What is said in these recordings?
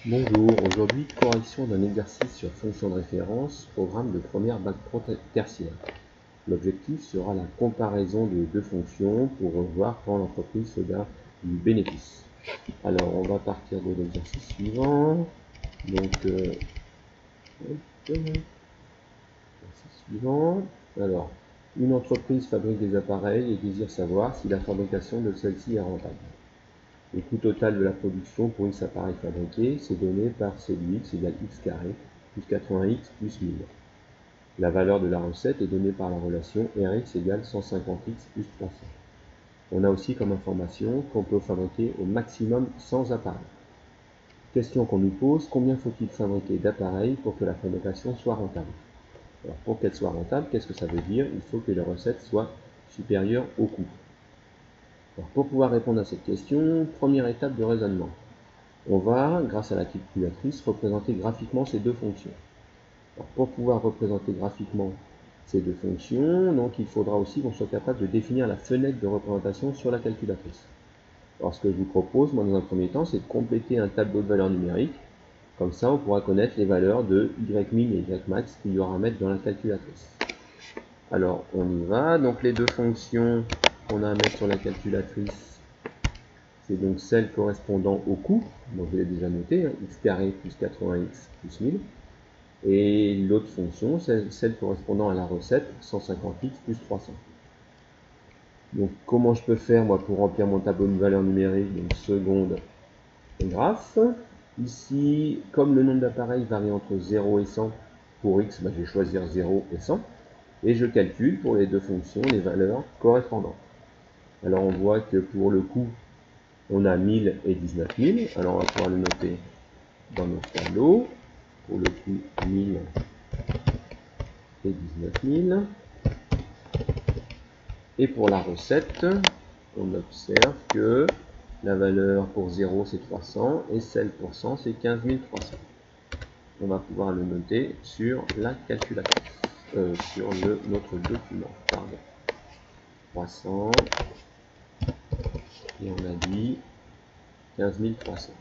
Bonjour, aujourd'hui correction d'un exercice sur fonction de référence, programme de première bac pro tertiaire. L'objectif sera la comparaison de deux fonctions pour voir quand l'entreprise se garde du bénéfice. Alors on va partir de l'exercice suivant. Alors, une entreprise fabrique des appareils et désire savoir si la fabrication de celle-ci est rentable. Le coût total de la production pour X appareils fabriqués, c'est donné par C de X égale X carré plus 80X plus 1000. La valeur de la recette est donnée par la relation Rx égale 150X plus 300. On a aussi comme information qu'on peut fabriquer au maximum 100 appareils. Question qu'on nous pose, combien faut-il fabriquer d'appareils pour que la fabrication soit rentable? Alors pour qu'elle soit rentable, qu'est-ce que ça veut dire? Il faut que les recettes soient supérieures au coût. Alors pour pouvoir répondre à cette question, première étape de raisonnement. On va, grâce à la calculatrice, représenter graphiquement ces deux fonctions. Alors pour pouvoir représenter graphiquement ces deux fonctions, donc il faudra aussi qu'on soit capable de définir la fenêtre de représentation sur la calculatrice. Alors ce que je vous propose, moi dans un premier temps, c'est de compléter un tableau de valeurs numériques. Comme ça, on pourra connaître les valeurs de Y min et Y max qu'il y aura à mettre dans la calculatrice. Alors on y va, donc les deux fonctions qu'on a à mettre sur la calculatrice, c'est donc celle correspondant au coût, donc je l'ai déjà noté, x carré plus 80x plus 1000. Et l'autre fonction, c'est celle correspondant à la recette, 150x plus 300. Donc comment je peux faire moi pour remplir mon tableau de valeurs numériques, donc seconde graphe. Ici, comme le nombre d'appareils varie entre 0 et 100, pour x, je vais choisir 0 et 100. Et je calcule pour les deux fonctions les valeurs correspondantes. Alors on voit que pour le coût, on a 1000 et 19 000. Alors on va pouvoir le noter dans notre tableau. Pour le coût, 1000 et 19 000. Et pour la recette, on observe que la valeur pour 0 c'est 300 et celle pour 100 c'est 15 300. On va pouvoir le noter sur la calculatrice, sur notre document. Pardon. 300 et on a dit 15 300.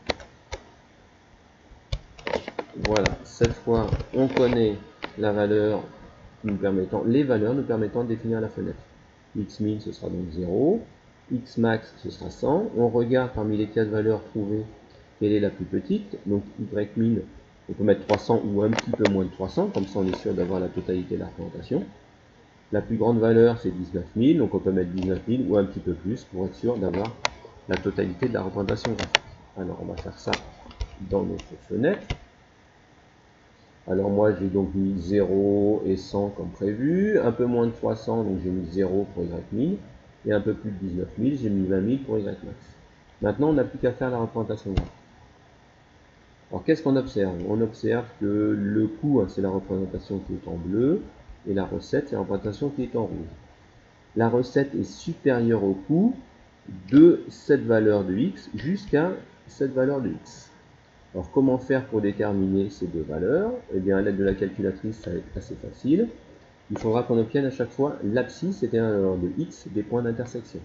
Voilà, cette fois on connaît la valeur les valeurs nous permettant de définir la fenêtre. X min ce sera donc 0, X max ce sera 100. On regarde parmi les 4 valeurs trouvées quelle est la plus petite. Donc Y min, on peut mettre 300 ou un petit peu moins de 300, comme ça on est sûr d'avoir la totalité de la représentation. La plus grande valeur c'est 19 000, donc on peut mettre 19 000 ou un petit peu plus pour être sûr d'avoir la totalité de la représentation graphique. Alors on va faire ça dans notre fenêtre. Alors moi j'ai donc mis 0 et 100 comme prévu, un peu moins de 300 donc j'ai mis 0 pour Y min, et un peu plus de 19 000, j'ai mis 20 000 pour Y max. Maintenant on n'a plus qu'à faire la représentation graphique. Alors qu'est-ce qu'on observe? On observe que le coût c'est la représentation qui est en bleu, et la recette c'est la représentation qui est en rouge. La recette est supérieure au coût de cette valeur de x jusqu'à cette valeur de x. Alors comment faire pour déterminer ces deux valeurs? Eh bien à l'aide de la calculatrice ça va être assez facile. Il faudra qu'on obtienne à chaque fois l'abscisse, c'est-à-dire la valeur de x des points d'intersection.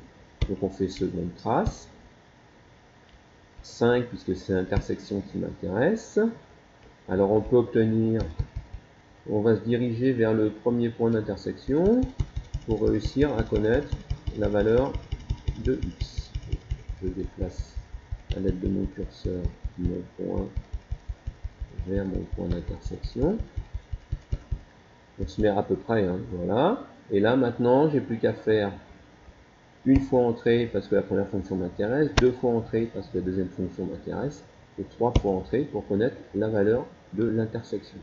Donc on fait seconde trace, 5 puisque c'est l'intersection qui m'intéresse. Alors on peut obtenir, on va se diriger vers le premier point d'intersection pour réussir à connaître la valeur de x. Je déplace à l'aide de mon curseur mon point vers mon point d'intersection. On se met à peu près, voilà. Et là maintenant, j'ai plus qu'à faire une fois entrée parce que la première fonction m'intéresse, deux fois entrée parce que la deuxième fonction m'intéresse, et trois fois entrée pour connaître la valeur de l'intersection.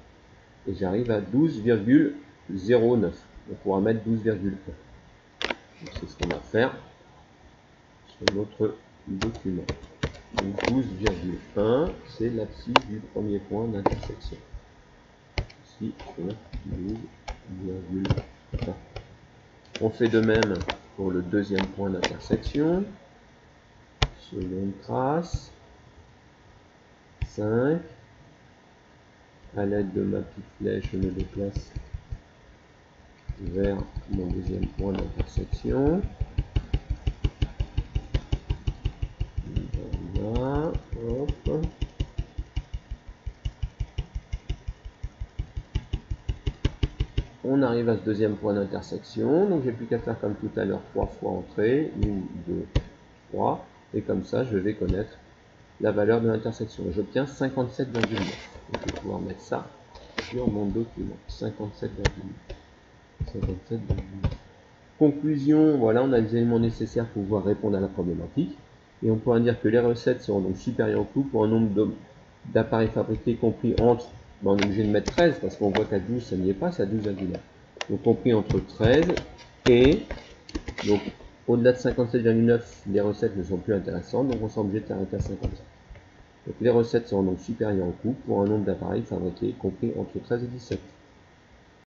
Et j'arrive à 12,09. On pourra mettre 12,1. C'est ce qu'on va faire sur notre document. 12,1, c'est l'abscisse du premier point d'intersection. Ici, 12,1. On fait de même pour le deuxième point d'intersection. Seconde trace. 5. À l'aide de ma petite flèche, je me déplace vers mon deuxième point d'intersection. Voilà, hop. on arrive à ce deuxième point d'intersection. Donc j'ai plus qu'à faire comme tout à l'heure, 3 fois entrée, 1, 2, 3. Et comme ça, je vais connaître la valeur de l'intersection. Et j'obtiens 57,9. Je vais pouvoir mettre ça sur mon document. 57,9. Conclusion, voilà, on a les éléments nécessaires pour pouvoir répondre à la problématique. Et on pourra dire que les recettes seront donc supérieures au coût pour un nombre d'appareils fabriqués compris entre, ben on est obligé de mettre 13 parce qu'on voit qu'à 12 ça n'y est pas, c'est à 12,1. Donc compris entre 13 et, donc au-delà de 57,9, les recettes ne sont plus intéressantes, donc on sera obligé de s'arrêter à 57. Donc les recettes seront donc supérieures au coût pour un nombre d'appareils fabriqués compris entre 13 et 17.